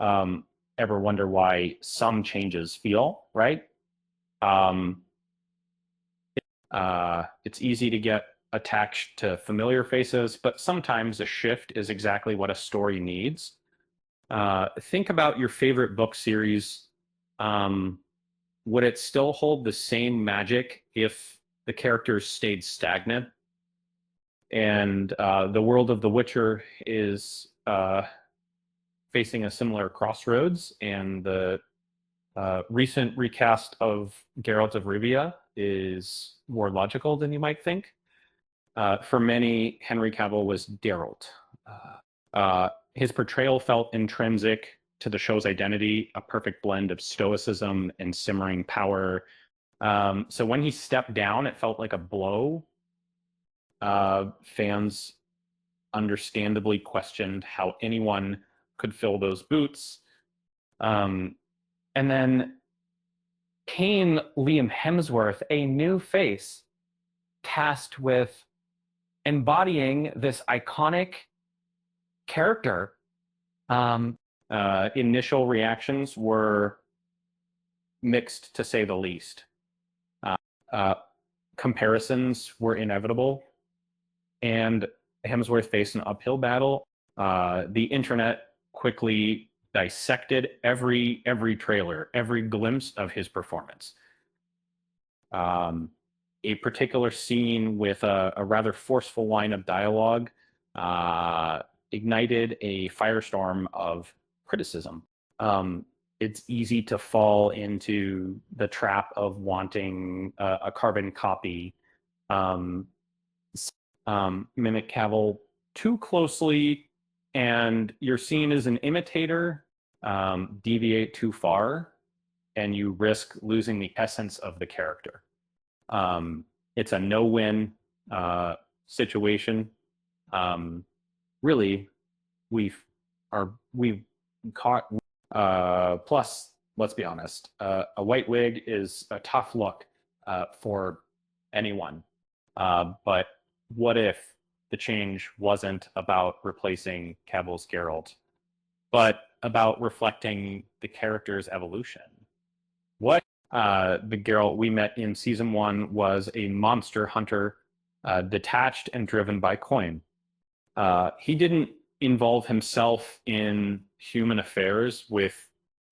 ever wonder why some changes feel right? Um, it's easy to get attached to familiar faces, but sometimes a shift is exactly what a story needs. Think about your favorite book series. Um, would it still hold the same magic if the characters stayed stagnant? And the world of The Witcher is facing a similar crossroads, and the recent recast of Geralt of Rivia is more logical than you might think. For many, Henry Cavill was Geralt. His portrayal felt intrinsic to the show's identity, a perfect blend of stoicism and simmering power. So when he stepped down, it felt like a blow. Fans understandably questioned how anyone could fill those boots. Um, and then came Liam Hemsworth, a new face, tasked with embodying this iconic character. Initial reactions were mixed, to say the least. Uh, uh, Comparisons were inevitable, and Hemsworth faced an uphill battle. The internet quickly dissected every trailer, every glimpse of his performance. Um, a particular scene with a rather forceful line of dialogue ignited a firestorm of criticism. Um, it's easy to fall into the trap of wanting a carbon copy, um, mimic Cavill too closely, and you're seen as an imitator. Deviate too far, and you risk losing the essence of the character. It's a no-win situation. Really, we've caught. Plus, let's be honest, a white wig is a tough look for anyone. But what if the change wasn't about replacing Cavill's Geralt, but about reflecting the character's evolution? What the Geralt we met in season one was a monster hunter, detached and driven by coin. He didn't involve himself in human affairs with.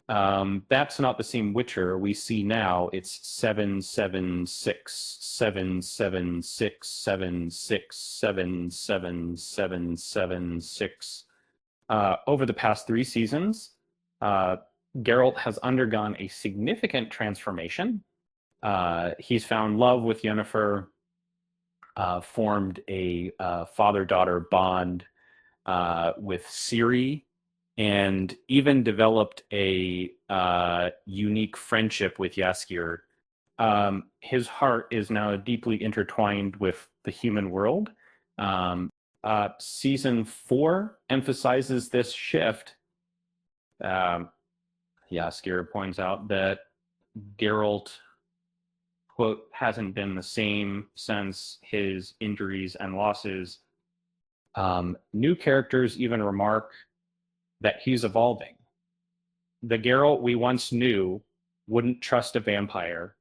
That's not the same Witcher we see now. It's 776, 776, 766, 77776. Over the past 3 seasons, Geralt has undergone a significant transformation. He's found love with Yennefer, formed a father-daughter bond with Ciri, and even developed a unique friendship with Jaskier. His heart is now deeply intertwined with the human world. Season 4 emphasizes this shift. Jaskier points out that Geralt, quote, hasn't been the same since his injuries and losses. New characters even remark that he's evolving. The Geralt we once knew wouldn't trust a vampire,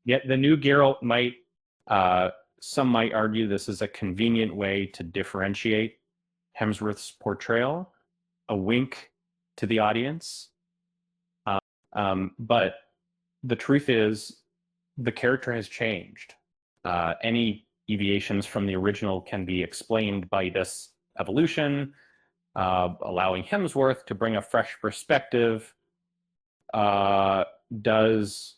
yet the new Geralt might, some might argue this is a convenient way to differentiate Hemsworth's portrayal, a wink to the audience. But the truth is, the character has changed. Any deviations from the original can be explained by this evolution, allowing Hemsworth to bring a fresh perspective. Does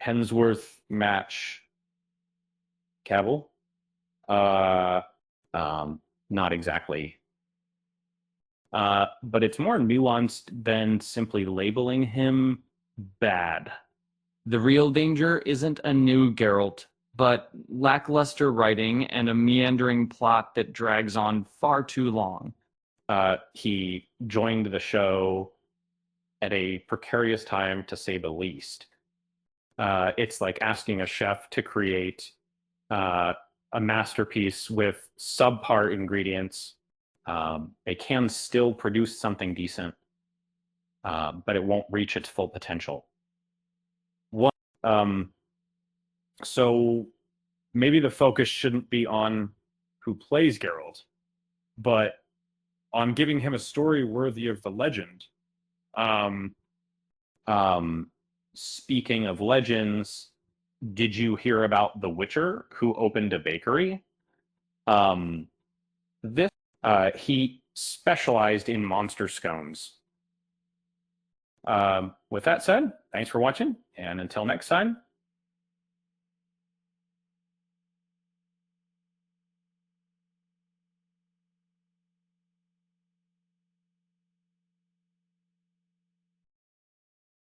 Hemsworth match Cavill? Not exactly. But it's more nuanced than simply labeling him bad. The real danger isn't a new Geralt, but lackluster writing and a meandering plot that drags on far too long. He joined the show at a precarious time, to say the least. It's like asking a chef to create a masterpiece with subpar ingredients. They can still produce something decent. but it won't reach its full potential. One, um, so maybe the focus shouldn't be on who plays Geralt, but on giving him a story worthy of the legend. Um, um, Speaking of legends, did you hear about the Witcher who opened a bakery? Um, this he specialized in monster scones. With that said, thanks for watching, and until next time,